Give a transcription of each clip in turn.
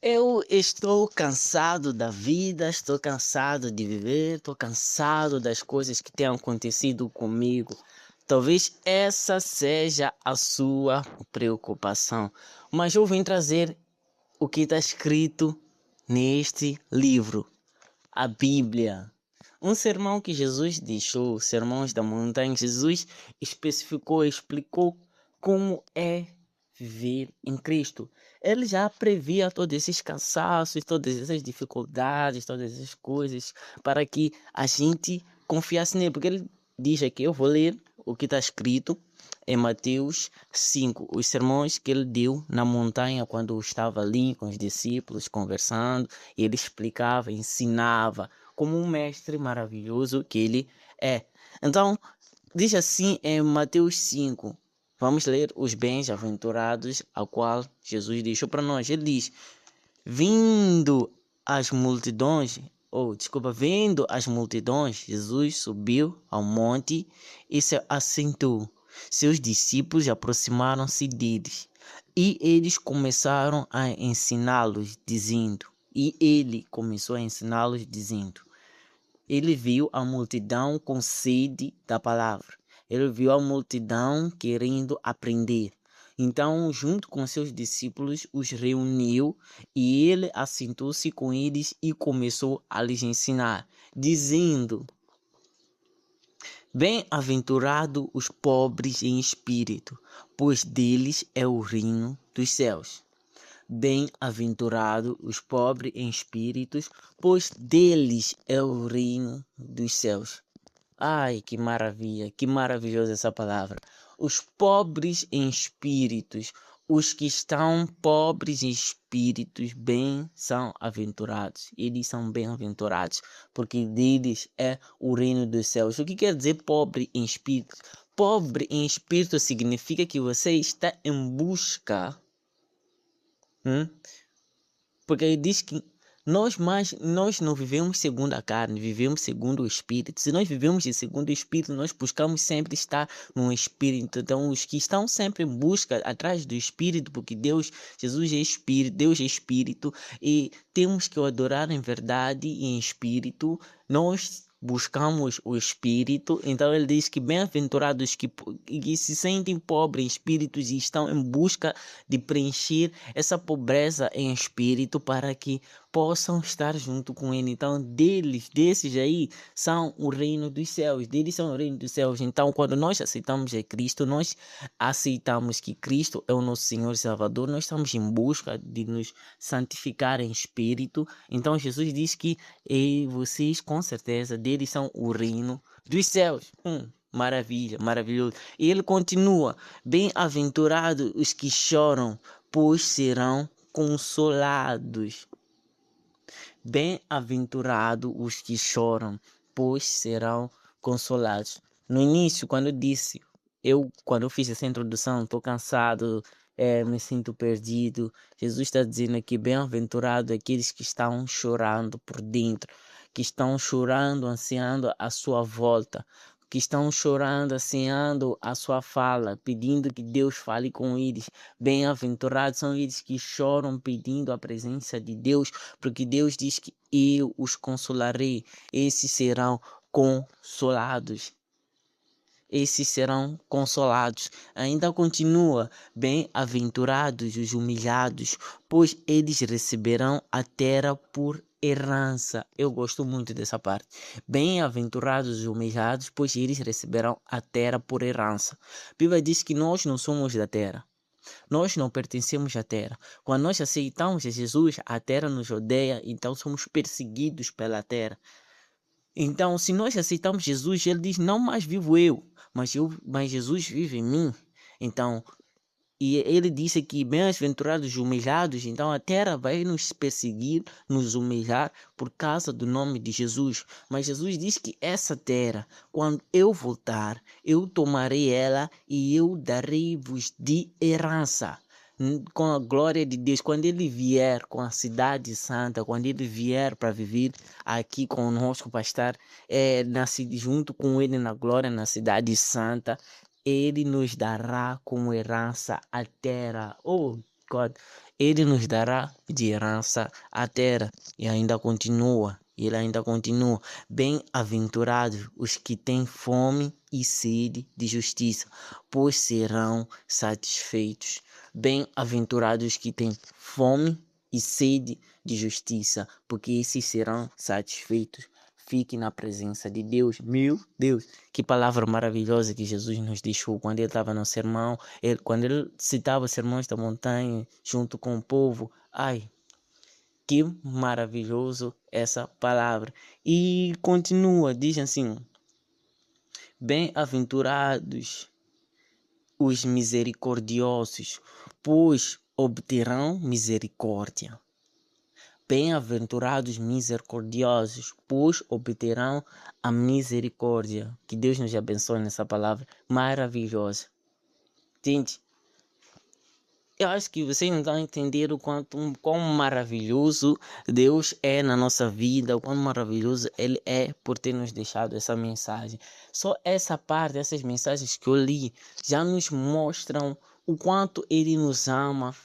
Eu estou cansado da vida, estou cansado de viver, estou cansado das coisas que têm acontecido comigo. Talvez essa seja a sua preocupação, mas eu vim trazer o que está escrito neste livro, a Bíblia. Um sermão que Jesus deixou, Sermões da Montanha, Jesus especificou, explicou como é viver em Cristo. Ele já previa todos esses cansaços, todas essas dificuldades, todas essas coisas, para que a gente confiasse nele. Porque ele diz aqui, eu vou ler o que está escrito em Mateus 5, os sermões que ele deu na montanha quando estava ali com os discípulos conversando, e ele explicava, ensinava como um mestre maravilhoso que ele é. Então, diz assim em Mateus 5, vamos ler os bens-aventurados, a qual Jesus deixou para nós. Ele diz: vindo as multidões, vendo as multidões, Jesus subiu ao monte e se assentou. Seus discípulos aproximaram-se deles e eles começaram a ensiná-los, dizendo, e ele começou a ensiná-los, dizendo: ele viu a multidão com sede da palavra. Ele viu a multidão querendo aprender. Então, junto com seus discípulos, os reuniu e ele assentou-se com eles e começou a lhes ensinar, dizendo: bem-aventurado os pobres em espírito, pois deles é o reino dos céus. Bem-aventurado os pobres em espíritos, pois deles é o reino dos céus. Ai, que maravilha, que maravilhosa essa palavra. Os pobres em espíritos, os que estão pobres em espíritos, bem são aventurados. Eles são bem-aventurados, porque deles é o reino dos céus. O que quer dizer pobre em espírito? Pobre em espírito significa que você está em busca. Porque diz que nós não vivemos segundo a carne, vivemos segundo o Espírito. Se nós vivemos segundo o Espírito, nós buscamos sempre estar no Espírito. Então, os que estão sempre em busca atrás do Espírito, porque Jesus é Espírito, Deus é Espírito, e temos que o adorar em verdade e em Espírito. Nós buscamos o Espírito, então ele diz que bem-aventurados que se sentem pobres em espíritos e estão em busca de preencher essa pobreza em espírito para que possam estar junto com ele. Então, desses aí, são o reino dos céus. Deles são o reino dos céus. Então, quando nós aceitamos a Cristo, nós aceitamos que Cristo é o nosso Senhor e Salvador. Nós estamos em busca de nos santificar em espírito. Então, Jesus diz que vocês, com certeza, deles são o reino dos céus. Maravilha, maravilhoso. E ele continua: bem-aventurados os que choram, pois serão consolados. Bem-aventurados os que choram, pois serão consolados. No início, quando eu fiz essa introdução, estou cansado, me sinto perdido. Jesus está dizendo aqui: bem-aventurado aqueles que estão chorando por dentro, que estão chorando, ansiando a sua volta, que estão chorando, ansiando a sua fala, pedindo que Deus fale com eles. Bem-aventurados são eles que choram pedindo a presença de Deus, porque Deus diz que eu os consolarei. Esses serão consolados. Esses serão consolados. Ainda continua: bem-aventurados os humilhados, pois eles receberão a terra por herança. Eu gosto muito dessa parte. Bem-aventurados os humilhados, pois eles receberão a terra por herança. A Bíblia diz que nós não somos da terra. Nós não pertencemos à terra. Quando nós aceitamos Jesus, a terra nos odeia, então somos perseguidos pela terra. Então, se nós aceitamos Jesus, ele diz: não mais vivo eu, mas Jesus vive em mim. Então, e ele disse que bem-aventurados os humilhados, então a terra vai nos perseguir, nos humilhar por causa do nome de Jesus. Mas Jesus diz que essa terra, quando eu voltar, eu tomarei ela e eu darei-vos de herança. Com a glória de Deus, quando ele vier com a cidade santa, quando ele vier para viver aqui conosco, para estar junto com ele na glória, na cidade santa, ele nos dará como herança a terra. Oh, 24. Ele nos dará de herança a terra. E ainda continua. Ele ainda continua. Bem-aventurados os que têm fome e sede de justiça, pois serão satisfeitos. Bem-aventurados os que têm fome e sede de justiça, porque esses serão satisfeitos. Fique na presença de Deus. Meu Deus, que palavra maravilhosa que Jesus nos deixou quando ele estava no sermão, quando ele citava os sermões da montanha junto com o povo. Ai, que maravilhoso essa palavra. E continua, diz assim: bem-aventurados os misericordiosos, pois obterão misericórdia. Bem-aventurados misericordiosos, pois obterão a misericórdia. Que Deus nos abençoe nessa palavra maravilhosa. Gente, eu acho que vocês não estão a entender o quão maravilhoso Deus é na nossa vida, o quão maravilhoso Ele é por ter nos deixado essa mensagem. Só essa parte, essas mensagens que eu li, já nos mostram o quanto Ele nos ama,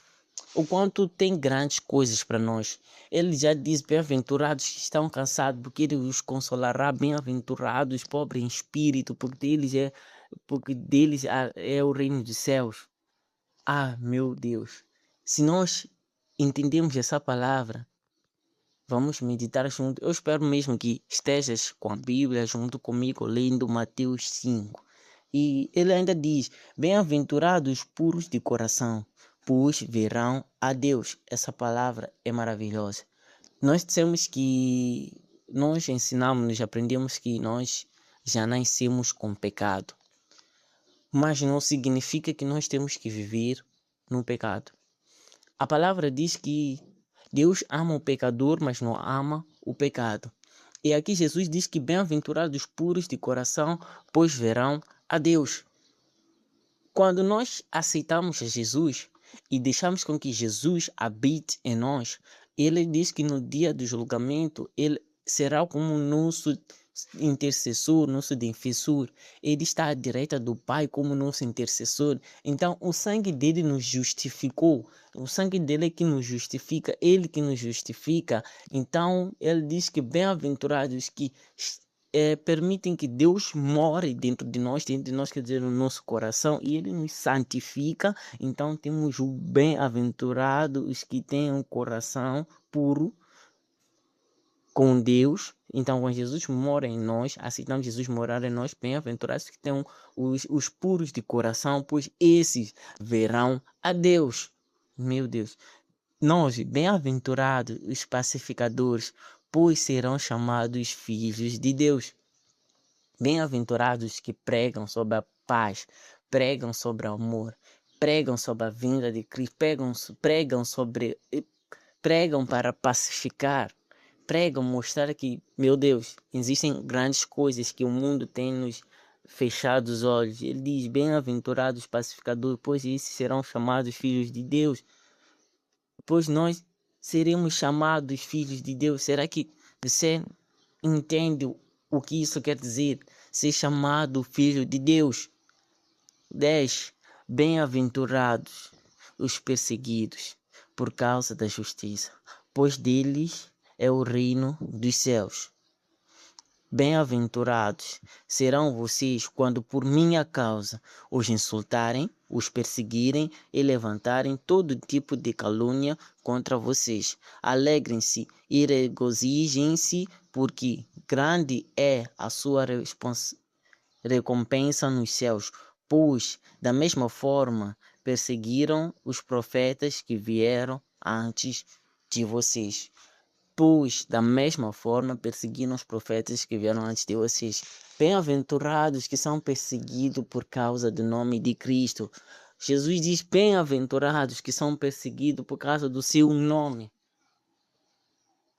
o quanto tem grandes coisas para nós. Ele já diz: bem-aventurados que estão cansados, porque Ele os consolará. Bem-aventurados pobres em espírito, porque deles é o reino dos céus. Ah, meu Deus! Se nós entendemos essa palavra, vamos meditar junto. Eu espero mesmo que estejas com a Bíblia junto comigo, lendo Mateus 5. E ele ainda diz: bem-aventurados puros de coração, pois verão a Deus. Essa palavra é maravilhosa. Nós ensinamos, aprendemos que nós já nascemos com pecado. Mas não significa que nós temos que viver no pecado. A palavra diz que Deus ama o pecador, mas não ama o pecado. E aqui Jesus diz que bem-aventurados puros de coração, pois verão a Deus. Quando nós aceitamos Jesus e deixamos com que Jesus habite em nós, ele diz que no dia do julgamento, ele será como o nosso intercessor, nosso defensor. Ele está à direita do Pai como nosso intercessor. Então, o sangue dele nos justificou. O sangue dele é que nos justifica, ele que nos justifica. Então, ele diz que bem-aventurados que permitem que Deus more dentro de nós, quer dizer, no nosso coração, e Ele nos santifica. Então temos o bem-aventurado os que têm um coração puro com Deus. Então, quando Jesus mora em nós, aceitamos Jesus morar em nós, bem-aventurados que têm os puros de coração, pois esses verão a Deus. Meu Deus. Nós, bem-aventurados os pacificadores, pois serão chamados filhos de Deus. Bem-aventurados que pregam sobre a paz, pregam sobre o amor, pregam sobre a vinda de Cristo, pregam para pacificar, pregam mostrar que, meu Deus, existem grandes coisas que o mundo tem nos fechado os olhos. Ele diz: bem-aventurados pacificadores, pois esses serão chamados filhos de Deus. Pois nós seremos chamados filhos de Deus. Será que você entende o que isso quer dizer? Ser chamado filho de Deus. 10. Bem-aventurados os perseguidos por causa da justiça, pois deles é o reino dos céus. Bem-aventurados serão vocês quando por minha causa os insultarem, os perseguirem e levantarem todo tipo de calúnia contra vocês. Alegrem-se e regozijem-se, porque grande é a sua recompensa nos céus, pois da mesma forma perseguiram os profetas que vieram antes de vocês. Pois da mesma forma perseguiram os profetas que vieram antes de vocês. Bem-aventurados que são perseguidos por causa do nome de Cristo. Jesus diz: bem-aventurados que são perseguidos por causa do seu nome.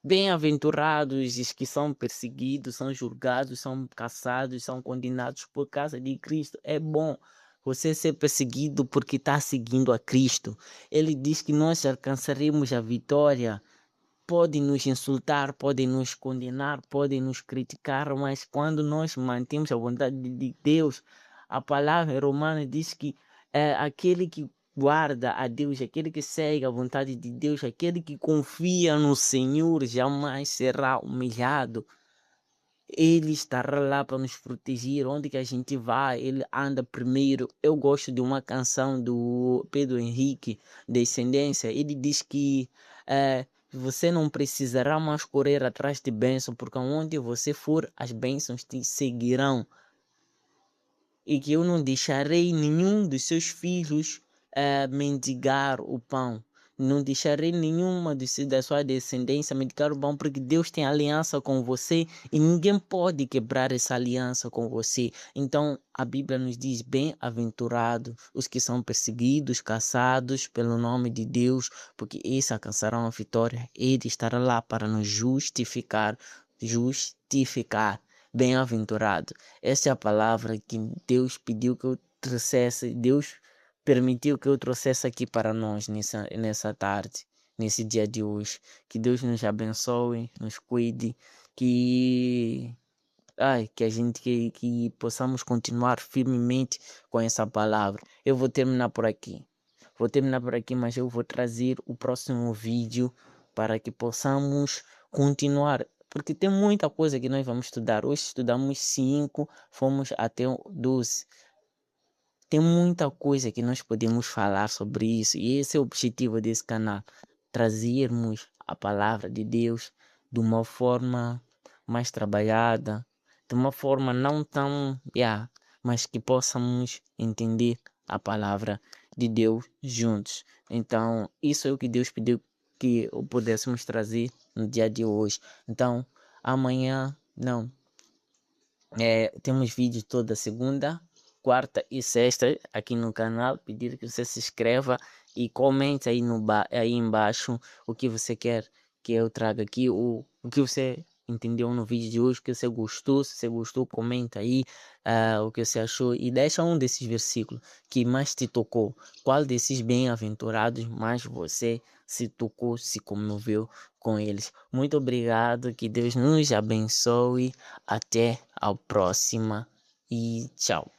Bem-aventurados os que são perseguidos, são julgados, são caçados, são condenados por causa de Cristo. É bom você ser perseguido porque está seguindo a Cristo. Ele diz que nós alcançaremos a vitória. Podem nos insultar, podem nos condenar, podem nos criticar, mas quando nós mantemos a vontade de Deus, a palavra romana diz que aquele que guarda a Deus, aquele que segue a vontade de Deus, aquele que confia no Senhor, jamais será humilhado. Ele estará lá para nos proteger. Onde que a gente vai, ele anda primeiro. Eu gosto de uma canção do Pedro Henrique, Descendência. Ele diz que você não precisará mais correr atrás de bênçãos, porque onde você for, as bênçãos te seguirão. E que eu não deixarei nenhum dos seus filhos mendigar o pão. Não deixarei nenhuma da sua descendência mendigar o pão, porque Deus tem aliança com você e ninguém pode quebrar essa aliança com você. Então a Bíblia nos diz: bem-aventurados os que são perseguidos, caçados pelo nome de Deus, porque esses alcançarão a vitória. Ele estará lá para nos justificar. Justificar. Bem-aventurado. Essa é a palavra que Deus pediu que eu trouxesse, Deus permitiu que eu trouxesse aqui para nós nessa tarde, nesse dia de hoje. Que Deus nos abençoe, nos cuide, que a gente que possamos continuar firmemente com essa palavra. Eu vou terminar por aqui. Vou terminar por aqui, mas eu vou trazer o próximo vídeo para que possamos continuar. Porque tem muita coisa que nós vamos estudar. Hoje estudamos 5, fomos até o 12. Tem muita coisa que nós podemos falar sobre isso. E esse é o objetivo desse canal. Trazermos a palavra de Deus de uma forma mais trabalhada, de uma forma não tão, mas que possamos entender a palavra de Deus juntos. Então, isso é o que Deus pediu que pudéssemos trazer no dia de hoje. Então, amanhã, não, temos vídeo toda segunda, quarta e sexta aqui no canal. Pedir que você se inscreva e comente aí, aí embaixo o que você quer que eu traga aqui, o que você entendeu no vídeo de hoje, o que você gostou. Se você gostou, comenta aí o que você achou e deixa um desses versículos que mais te tocou. Qual desses bem-aventurados mais você se tocou, se comoveu com eles? Muito obrigado, que Deus nos abençoe. Até a próxima e tchau.